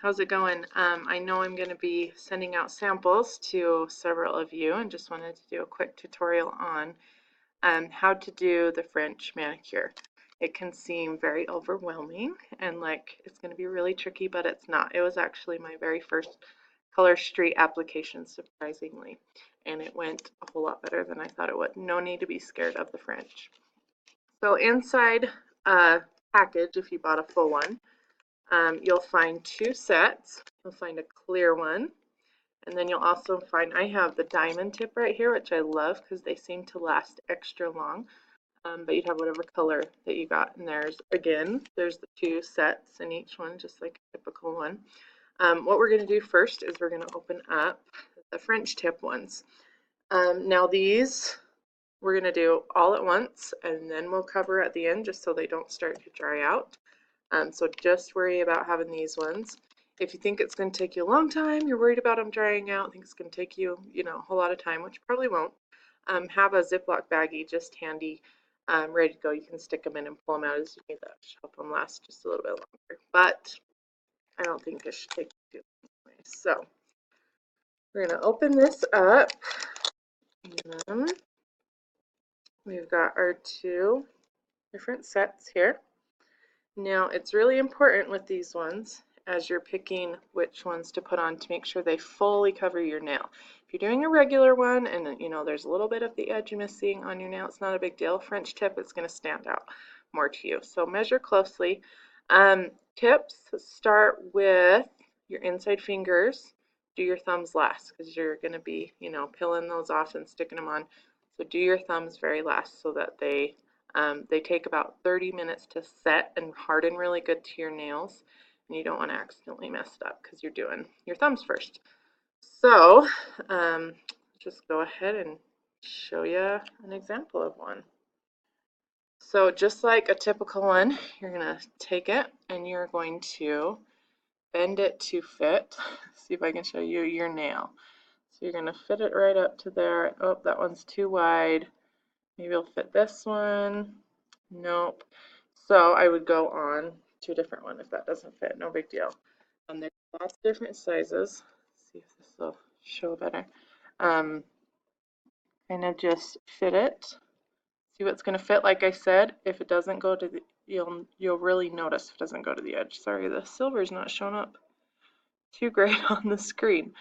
how's it going? I know I'm going to be sending out samples to several of you and just wanted to do a quick tutorial on how to do the French manicure. It can seem very overwhelming and like it's going to be really tricky, but it's not. It was actually my very first Color Street application, surprisingly, and it went a whole lot better than I thought it would. No need to be scared of the French. So inside a package, if you bought a full one, you'll find two sets. You'll find a clear one, and then you'll also find, I have the diamond tip right here, which I love because they seem to last extra long. But you'd have whatever color that you got. And there's the two sets in each one, just like a typical one. What we're going to do first is we're going to open up the French tip ones. Now these we're going to do all at once, and then we'll cover at the end just so they don't start to dry out. So just worry about having these ones. If you think it's going to take you a long time, you're worried about them drying out, think it's going to take you, a whole lot of time, which probably won't, have a Ziploc baggie just handy, ready to go. You can stick them in and pull them out as you need. That should help them last just a little bit longer. But I don't think it should take you too long. So we're going to open this up. And we've got our two different sets here. Now it's really important with these ones as you're picking which ones to put on to make sure they fully cover your nail. If you're doing a regular one and there's a little bit of the edge missing on your nail, it's not a big deal. French tip is going to stand out more to you. So measure closely. Tips start with your inside fingers. Do your thumbs last because you're going to be, peeling those off and sticking them on. So do your thumbs very last so that they take about 30 minutes to set and harden really good to your nails, and you don't want to accidentally mess it up because you're doing your thumbs first. So just go ahead and show you an example of one. So just like a typical one, you're going to take it and you're going to bend it to fit. See if I can show you your nail. So you're going to fit it right up to there. Oh, that one's too wide. Maybe you'll fit this one. Nope. So I would go on to a different one if that doesn't fit. No big deal. There's lots of different sizes. Let's see if this will show better. Kind of just fit it. See what's going to fit. Like I said, if it doesn't go to the, you'll really notice if it doesn't go to the edge. Sorry, the silver's not showing up too great on the screen.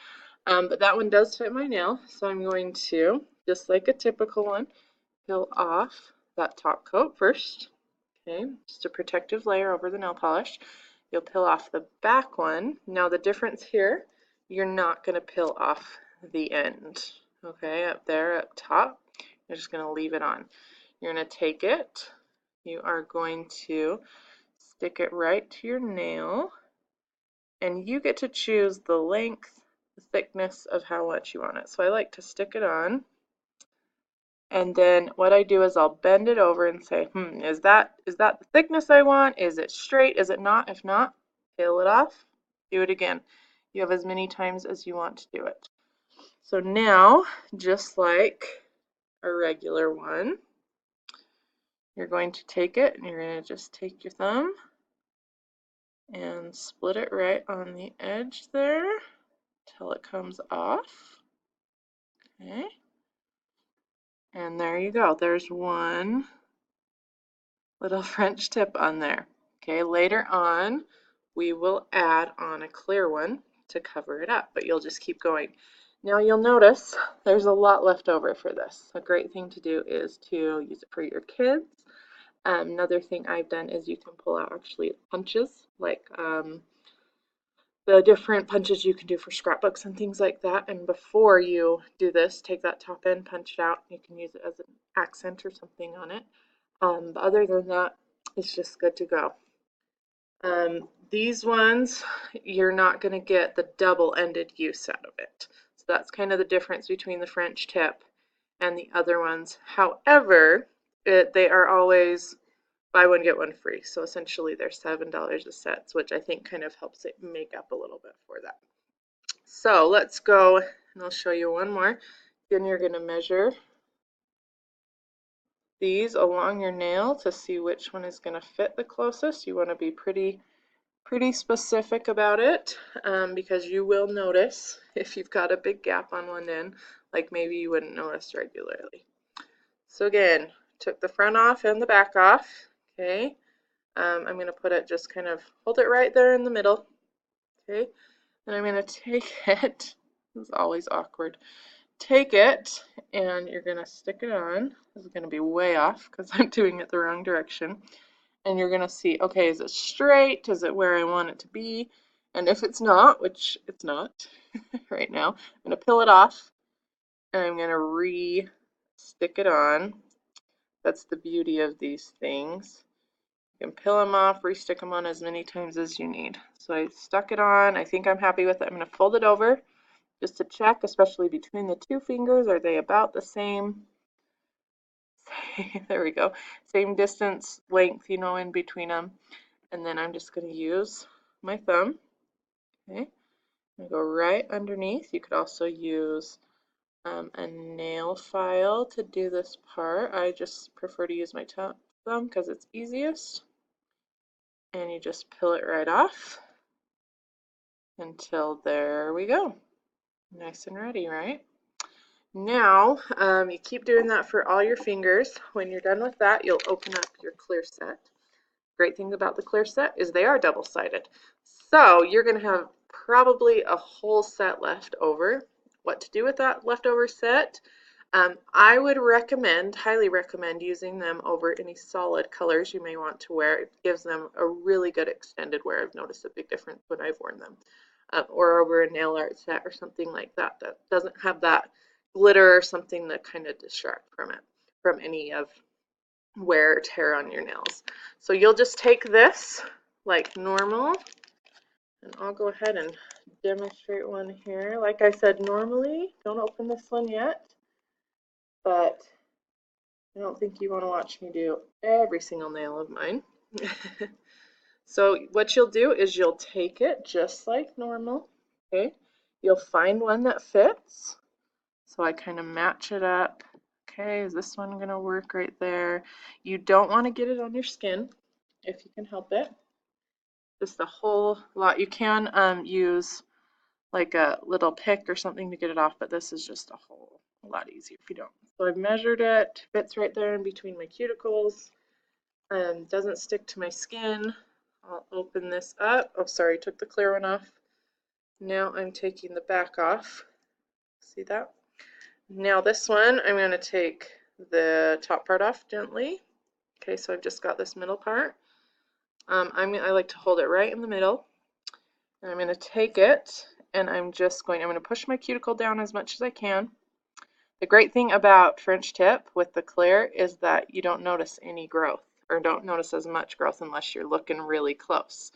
But that one does fit my nail, so I'm going to, just like a typical one, peel off that top coat first. Okay, just a protective layer over the nail polish. You'll peel off the back one. Now the difference here, you're not going to peel off the end. Okay, up there up top, you're just going to leave it on. You're going to take it, you are going to stick it right to your nail, and you get to choose the length, the thickness of how much you want it. So I like to stick it on, and then what I do is I'll bend it over and say, is that the thickness I want? Is it straight? Is it not? If not, peel it off, do it again. You have as many times as you want to do it. So now, just like a regular one, you're going to take it and you're going to just take your thumb and split it right on the edge there till it comes off. Okay. And there you go. There's one little French tip on there. Okay, later on we will add on a clear one to cover it up, but you'll just keep going. Now you'll notice there's a lot left over for this. A great thing to do is to use it for your kids. Another thing I've done is you can pull out actually punches, like the different punches you can do for scrapbooks and things like that. And before you do this, take that top end, punch it out. You can use it as an accent or something on it. But other than that, it's just good to go. These ones, you're not going to get the double-ended use out of it. So that's kind of the difference between the French tip and the other ones. However, they are always buy one, get one free. So essentially they're $7 a set, which I think kind of helps it make up a little bit for that. So let's go and I'll show you one more. Then you're going to measure these along your nail to see which one is going to fit the closest. You want to be pretty pretty specific about it because you will notice if you've got a big gap on one end, like maybe you wouldn't notice regularly. So again, took the front off and the back off. Okay, I'm going to put it, just kind of hold it right there in the middle. Okay, and I'm going to take it. This is always awkward. Take it and you're going to stick it on. This is going to be way off because I'm doing it the wrong direction. And you're going to see, okay, is it straight? Is it where I want it to be? And if it's not, which it's not right now, I'm going to peel it off and I'm going to re-stick it on. That's the beauty of these things. You can peel them off, re-stick them on as many times as you need. So I stuck it on. I think I'm happy with it. I'm going to fold it over just to check, especially between the two fingers. Are they about the same? There we go. Same distance, length, in between them. And then I'm just going to use my thumb. Okay, I'm going to go right underneath. You could also use a nail file to do this part. I just prefer to use my thumb because it's easiest. And you just peel it right off until there we go. Nice and ready, right? Now, you keep doing that for all your fingers. When you're done with that, you'll open up your clear set. Great thing about the clear set is they are double-sided. So you're going to have probably a whole set left over. What to do with that leftover set? I would recommend, highly recommend, using them over any solid colors you may want to wear. It gives them a really good extended wear. I've noticed a big difference when I've worn them. Or over a nail art set or something like that that doesn't have that glitter or something that kind of distract from it, from any of wear or tear on your nails. So you'll just take this like normal, and I'll go ahead and demonstrate one here. Like I said, normally, don't open this one yet, but I don't think you want to watch me do every single nail of mine. So what you'll do is you'll take it just like normal, okay? You'll find one that fits. So I kind of match it up. Okay, is this one going to work right there? You don't want to get it on your skin if you can help it. Just a whole lot. You can use like a little pick or something to get it off, but this is just a whole lot easier if you don't. So I've measured it, fits right there in between my cuticles, doesn't stick to my skin. I'll open this up. Oh, sorry, took the clear one off. Now I'm taking the back off. See that? Now this one, I'm going to take the top part off gently. Okay, so I've just got this middle part. I like to hold it right in the middle. And I'm going to take it and I'm going to push my cuticle down as much as I can. The great thing about French tip with the clear is that you don't notice any growth, or don't notice as much growth unless you're looking really close,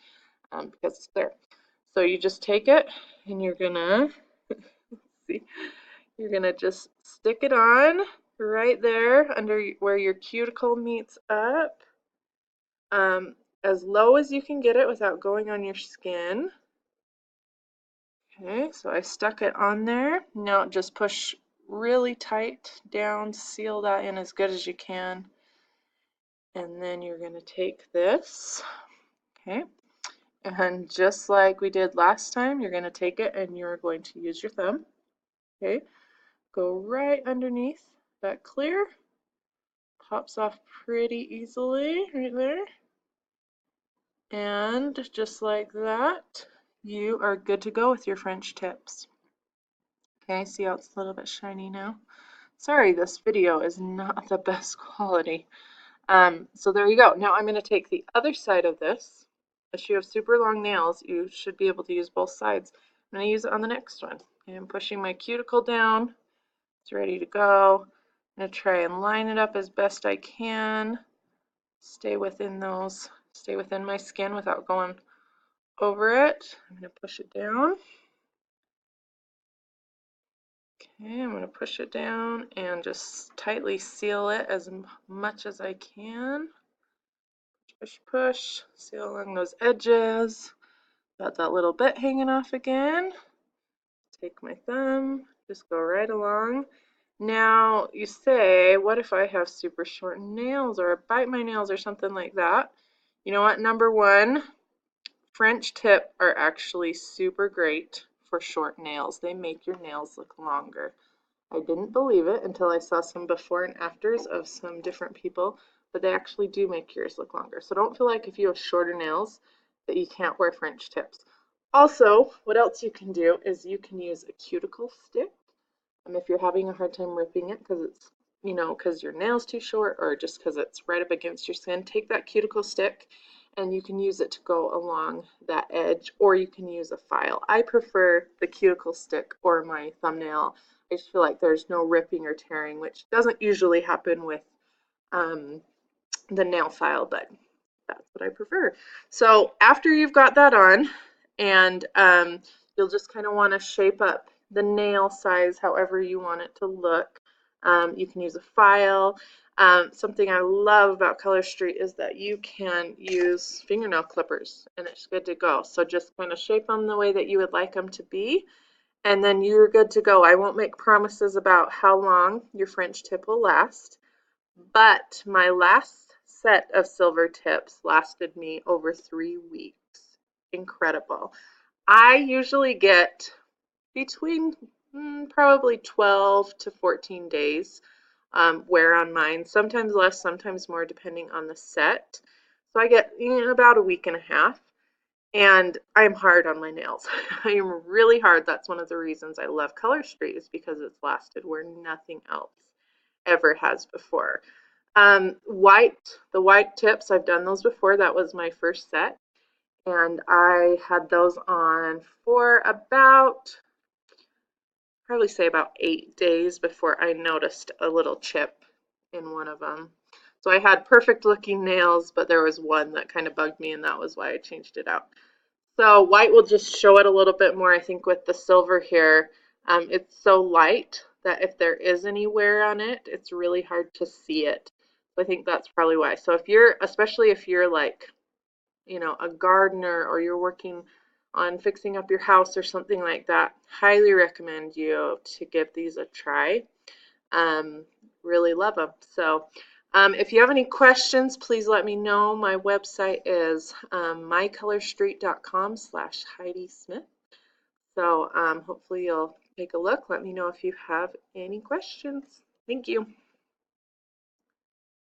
because it's there. So you just take it and you're gonna see, you're gonna just stick it on right there under where your cuticle meets up, as low as you can get it without going on your skin. Okay, so I stuck it on there. Now just push really tight down, seal that in as good as you can. And then you're going to take this, okay, and just like we did last time, you're going to take it and you're going to use your thumb, okay, go right underneath that clear, pops off pretty easily right there, and just like that, you are good to go with your French tips. Okay, see how it's a little bit shiny now? Sorry, this video is not the best quality. So there you go. Now I'm going to take the other side of this. If you have super long nails, you should be able to use both sides. I'm going to use it on the next one. Okay, I'm pushing my cuticle down. It's ready to go. I'm going to try and line it up as best I can. Stay within my skin without going over it. I'm going to push it down. Okay, I'm going to push it down and just tightly seal it as much as I can. Push, push, seal along those edges. Got that little bit hanging off again. Take my thumb, just go right along. Now you say, what if I have super short nails or bite my nails or something like that? You know what? Number one, French tip are actually super great for short nails. They make your nails look longer. I didn't believe it until I saw some before and afters of some different people, but they actually do make yours look longer. So don't feel like if you have shorter nails that you can't wear French tips. Also, what else you can do is you can use a cuticle stick. If you're having a hard time ripping it because it's, because your nail's too short or just because it's right up against your skin, take that cuticle stick and you can use it to go along that edge, or you can use a file. I prefer the cuticle stick or my thumbnail. I just feel like there's no ripping or tearing, which doesn't usually happen with um, the nail file, but that's what I prefer. So after you've got that on, and you'll just kind of want to shape up the nail size however you want it to look. You can use a file. Something I love about Color Street is that you can use fingernail clippers and it's good to go. So just kind of shape them the way that you would like them to be, and then you're good to go. I won't make promises about how long your French tip will last, but my last set of silver tips lasted me over 3 weeks. Incredible. I usually get between probably 12 to 14 days wear on mine, sometimes less, sometimes more, depending on the set. So I get about a week and a half, and I'm hard on my nails. I am really hard. That's one of the reasons I love Color Street, is because it's lasted where nothing else ever has before. The white tips, I've done those before. That was my first set, and I had those on for about, probably say about 8 days before I noticed a little chip in one of them. So I had perfect looking nails, but there was one that kind of bugged me, and that was why I changed it out. So white will just show it a little bit more. I think with the silver here, it's so light that if there is any wear on it, it's really hard to see it. So I think that's probably why. So if you're, especially if you're like, a gardener, or you're working on fixing up your house or something like that, highly recommend you to give these a try. Um, Really love them. So if you have any questions, please let me know. My website is mycolorstreet.com/Heidi Smith. So hopefully you'll take a look. Let me know if you have any questions. Thank you.